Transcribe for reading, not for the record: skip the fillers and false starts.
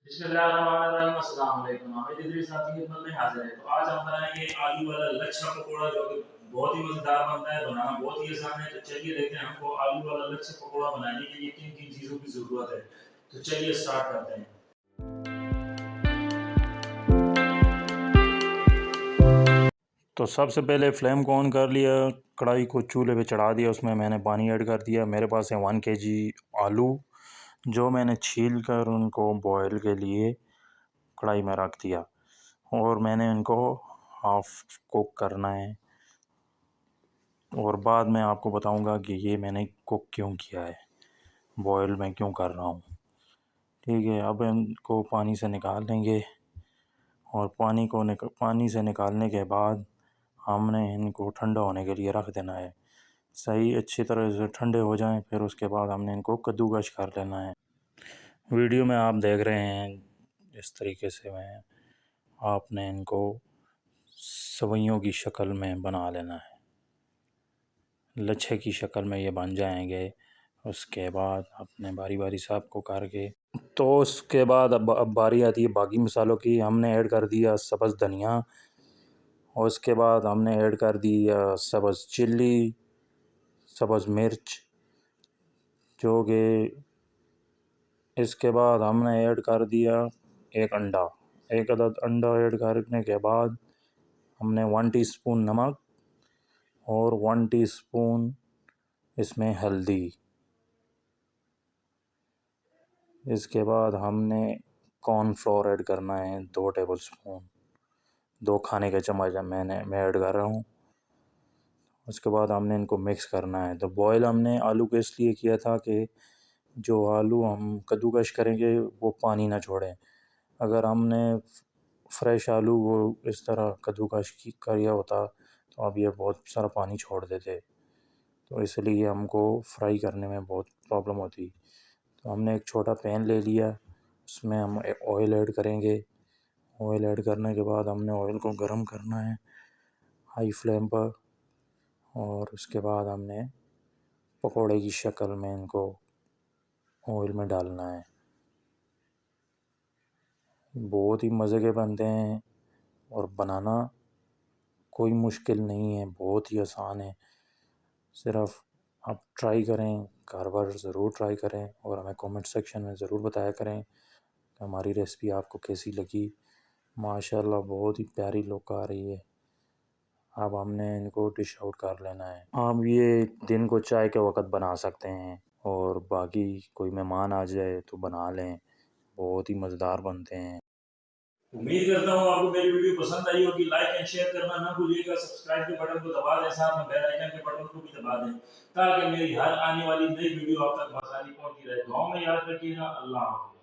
बिस्मिल्लाहिर्रहमानिर्रहीम। अस्सलाम वालेकुम। हामिद इदरीस आपकी खिदमत में हाजिर है। तो आज हम बनाएंगे आलू वाला लच्छा पकौड़ा, जो कि बहुत ही मज़ेदार बनता है, बनाना बहुत ही आसान है। तो चलिए देखते हैं हमको आलू वाला लच्छा पकौड़ा बनाने के लिए किन किन चीज़ों की ज़रूरत है। तो चलिए स्टार्ट करते हैं। तो सबसे पहले फ्लेम को ऑन कर लिया, कढ़ाई को चूल्हे पे चढ़ा दिया, उसमें मैंने पानी ऐड कर दिया। मेरे पास है 1 kg आलू, जो मैंने छील कर उनको बॉयल के लिए कढ़ाई में रख दिया और मैंने इनको हाफ कुक करना है। और बाद में आपको बताऊंगा कि ये मैंने कुक क्यों किया है, बॉयल में क्यों कर रहा हूँ। ठीक है, अब इनको पानी से निकाल लेंगे और पानी से निकालने के बाद हमने इनको ठंडा होने के लिए रख देना है। सही अच्छी तरह से ठंडे हो जाएं, फिर उसके बाद हमने इनको कद्दूकश कर लेना है। वीडियो में आप देख रहे हैं इस तरीके से आपने इनको सवैयों की शक्ल में बना लेना है, लच्छे की शक्ल में ये बन जाएंगे। उसके बाद अपने बारी बारी साहब को करके, तो उसके बाद अब बारी आती है बाकी मसालों की। हमने ऐड कर दिया सब्ज़ धनिया और उसके बाद हमने ऐड कर दिया सब्ज़ चिल्ली, सब्ज़ मिर्च, जो कि इसके बाद हमने ऐड कर दिया एक अंडा। एक अदद अंडा ऐड करने के बाद हमने 1 टीस्पून नमक और 1 टीस्पून इसमें हल्दी। इसके बाद हमने कॉर्नफ्लोर ऐड करना है 2 टेबलस्पून, 2 खाने के चम्मच मैं ऐड कर रहा हूँ। उसके बाद हमने इनको मिक्स करना है। तो बॉयल हमने आलू को इसलिए किया था कि जो आलू हम कद्दूकश करेंगे वो पानी ना छोड़ें। अगर हमने फ्रेश आलू वो इस तरह कद्दूकश किया होता तो अब ये बहुत सारा पानी छोड़ देते, तो इसलिए हमको फ्राई करने में बहुत प्रॉब्लम होती। तो हमने एक छोटा पैन ले लिया, उसमें हम ऑयल ऐड करेंगे। ऑयल ऐड करने के बाद हमने ऑयल को गर्म करना है हाई फ्लेम पर, और उसके बाद हमने पकोड़े की शक्ल में इनको ऑयल में डालना है। बहुत ही मज़े के बनते हैं और बनाना कोई मुश्किल नहीं है, बहुत ही आसान है। सिर्फ आप ट्राई करें, घर बार ज़रूर ट्राई करें और हमें कमेंट सेक्शन में ज़रूर बताया करें कि हमारी रेसिपी आपको कैसी लगी। माशाल्लाह बहुत ही प्यारी लुक आ रही है। अब हमने इनको डिश आउट कर लेना है। आप ये दिन को चाय के वक़्त बना सकते हैं और बाकी कोई मेहमान आ जाए तो बना लें, बहुत ही मज़ेदार बनते हैं। उम्मीद करता हूँ आपको मेरी वीडियो पसंद आई होगी। लाइक एंड शेयर करना ना भूलिएगा, सब्सक्राइब के बटन को दबा दें, साथ में बेल आइकन के बटन को भी दबा दें, ताकि मेरी हर आने वाली नई वीडियो आप तक आसानी पहुंचती रहे। दुआ में याद रखिएगा। अल्लाह हाफ़िज़।